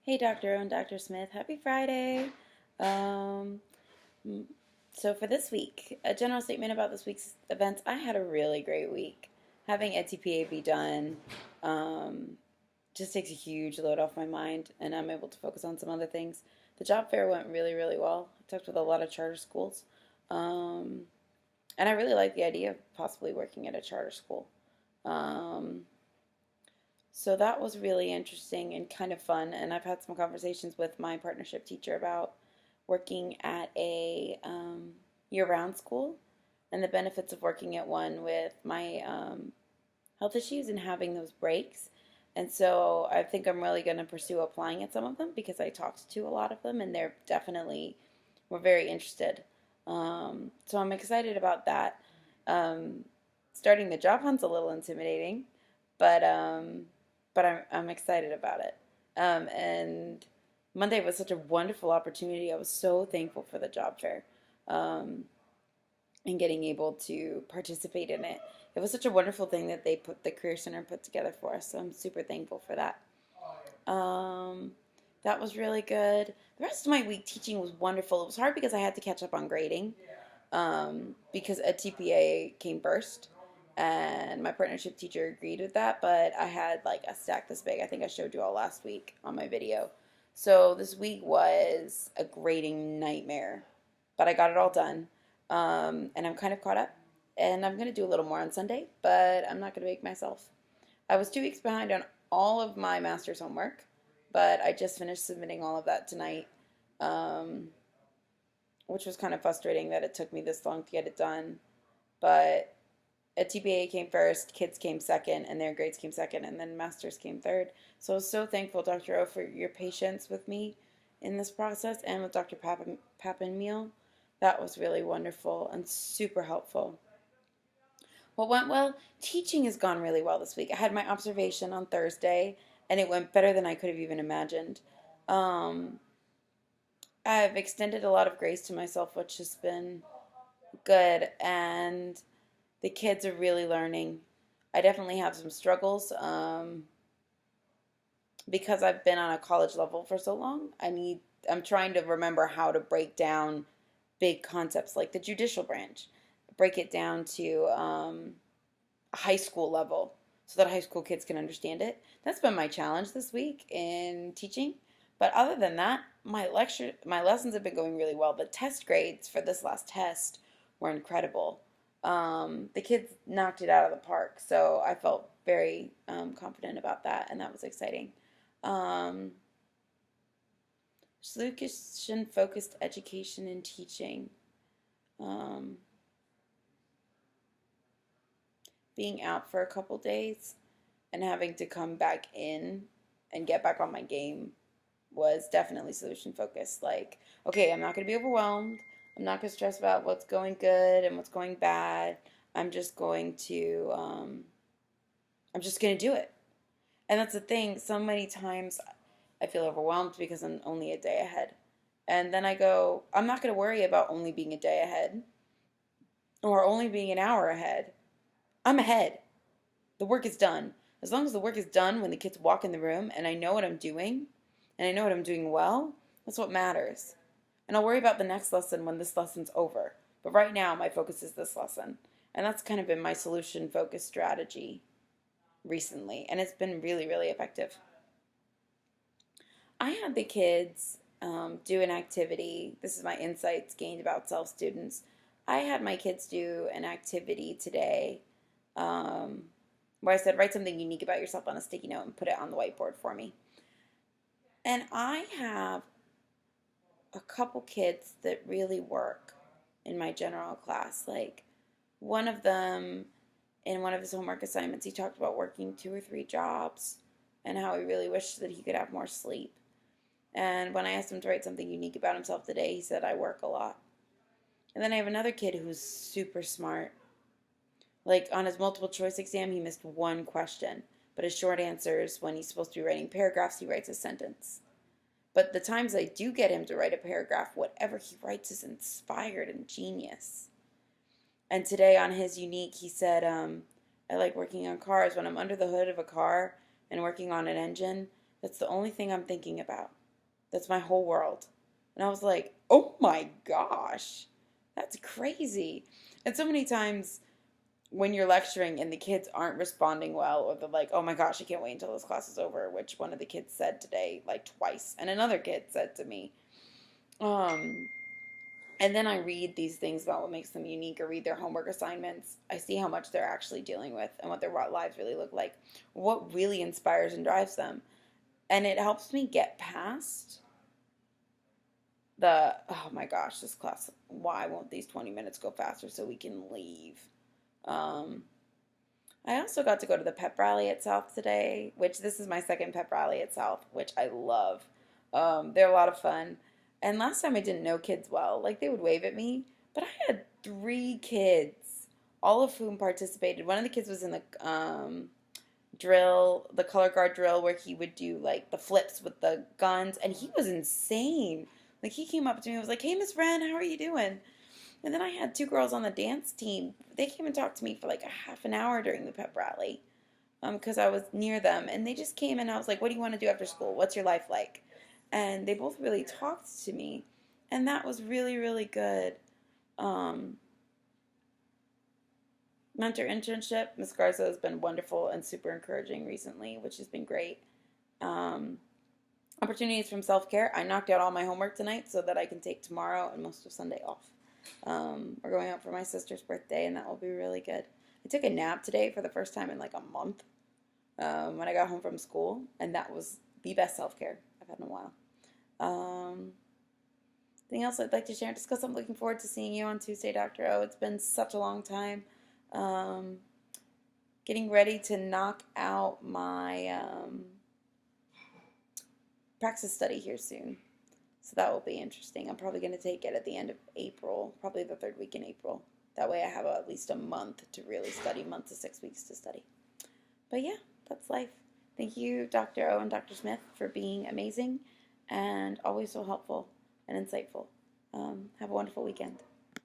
Hey, Dr. O and Dr. Smith. Happy Friday. Um, so for this week, a general statement about this week's events. I had a really great week. Having ETPA be done um, just takes a huge load off my mind, and I'm able to focus on some other things. The job fair went really, really well. I talked with a lot of charter schools, um, and I really like the idea of possibly working at a charter school. Um, so that was really interesting and kind of fun. And I've had some conversations with my partnership teacher about working at a year-round school and the benefits of working at one with my health issues and having those breaks. And so I think I'm really going to pursue applying at some of them because I talked to a lot of them and they're definitely were very interested. So I'm excited about that. Um, Starting the job hunt's a little intimidating, but I'm excited about it. And Monday was such a wonderful opportunity. I was so thankful for the job fair, um, and getting able to participate in it. It was such a wonderful thing that the Career Center put together for us. So I'm super thankful for that. Um, that was really good. The rest of my week teaching was wonderful. It was hard because I had to catch up on grading, because a TPA came first, and my partnership teacher agreed with that. But I had like a stack this big. I think I showed you all last week on my video. So this week was a grading nightmare, but I got it all done, and I'm kind of caught up. And I'm gonna do a little more on Sunday, but I'm not gonna make myself. I was 2 weeks behind on all of my master's homework, but I just finished submitting all of that tonight. Um, which was kind of frustrating that it took me this long to get it done. But a TPA came first, kids came second, and their grades came second, and then masters came third. So I was so thankful, Dr. O, for your patience with me in this process and with Dr. Pappenmeal. That was really wonderful and super helpful. What went well? Teaching has gone really well this week. I had my observation on Thursday, and it went better than I could have even imagined. Um, I've extended a lot of grace to myself, which has been good, and the kids are really learning. I definitely have some struggles, because I've been on a college level for so long. I'm trying to remember how to break down big concepts like the judicial branch, break it down to a high school level so that high school kids can understand it. That's been my challenge this week in teaching. But other than that, my lessons have been going really well. The test grades for this last test were incredible. The kids knocked it out of the park, so I felt very confident about that, and that was exciting. Um, Solution focused education and teaching. Um, Being out for a couple days and having to come back in and get back on my game was definitely solution focused. Like, okay, I'm not going to be overwhelmed. I'm not going to stress about what's going good and what's going bad. I'm just going to, I'm just going to do it. And that's the thing. So many times I feel overwhelmed because I'm only a day ahead. And then I go, I'm not going to worry about only being a day ahead or only being an hour ahead. I'm ahead. The work is done. As long as the work is done when the kids walk in the room and I know what I'm doing and I know what I'm doing well, that's what matters. And I'll worry about the next lesson when this lesson's over. But right now, my focus is this lesson. And that's kind of been my solution focused strategy recently. And it's been really, really effective. I had the kids do an activity. This is my insights gained about self students. I had my kids do an activity today, um, where I said, write something unique about yourself on a sticky note and put it on the whiteboard for me. And I have a couple kids that really work in my general class. Like one of them, in one of his homework assignments, he talked about working 2 or 3 jobs and how he really wished that he could have more sleep. And when I asked him to write something unique about himself today, he said, I work a lot. And then I have another kid who's super smart. Like on his multiple choice exam, he missed one question, but his short answers, when he's supposed to be writing paragraphs, he writes a sentence. But the times I do get him to write a paragraph, whatever he writes is inspired and genius. And today on his unique, he said, I like working on cars. When I'm under the hood of a car and working on an engine, That's the only thing I'm thinking about. That's my whole world. And I was like, oh my gosh, that's crazy. And so many times when you're lecturing and the kids aren't responding well, or they're like, oh my gosh, I can't wait until this class is over, which one of the kids said today, like twice. And another kid said to me, um, and then I read these things about what makes them unique or read their homework assignments. I see how much they're actually dealing with and what their lives really look like, what really inspires and drives them. And it helps me get past oh my gosh, this class, why won't these 20 minutes go faster so we can leave? Um, I also got to go to the pep rally at South today, which this is my second pep rally at South, which I love. They're a lot of fun. And last time I didn't know kids well. Like they would wave at me, but I had three kids, all of whom participated. One of the kids was in the drill, the color guard drill, where he would do like the flips with the guns, and he was insane. Like he came up to me and was like, "Hey, Miss Wren, how are you doing?" And then I had two girls on the dance team. They came and talked to me for like a half an hour during the pep rally, because I was near them, and they just came and I was like, "What do you want to do after school? What's your life like?" And they both really talked to me, and that was really, really good. Um, Mentor internship, Miss Garza has been wonderful and super encouraging recently, which has been great. Um, Opportunities from self care. I knocked out all my homework tonight so that I can take tomorrow and most of Sunday off. We're going out for my sister's birthday, and that will be really good. I took a nap today for the first time in like a month when I got home from school, and that was the best self care I've had in a while. Um, Anything else I'd like to share and discuss? I'm looking forward to seeing you on Tuesday, Dr. O. It's been such a long time. Um, Getting ready to knock out my praxis study here soon. So that will be interesting. I'm probably going to take it at the end of April, probably the third week in April. That way I have at least a month to really study, month to 6 weeks to study. But yeah, that's life. Thank you, Dr. O and Dr. Smith, for being amazing and always so helpful and insightful. Have a wonderful weekend.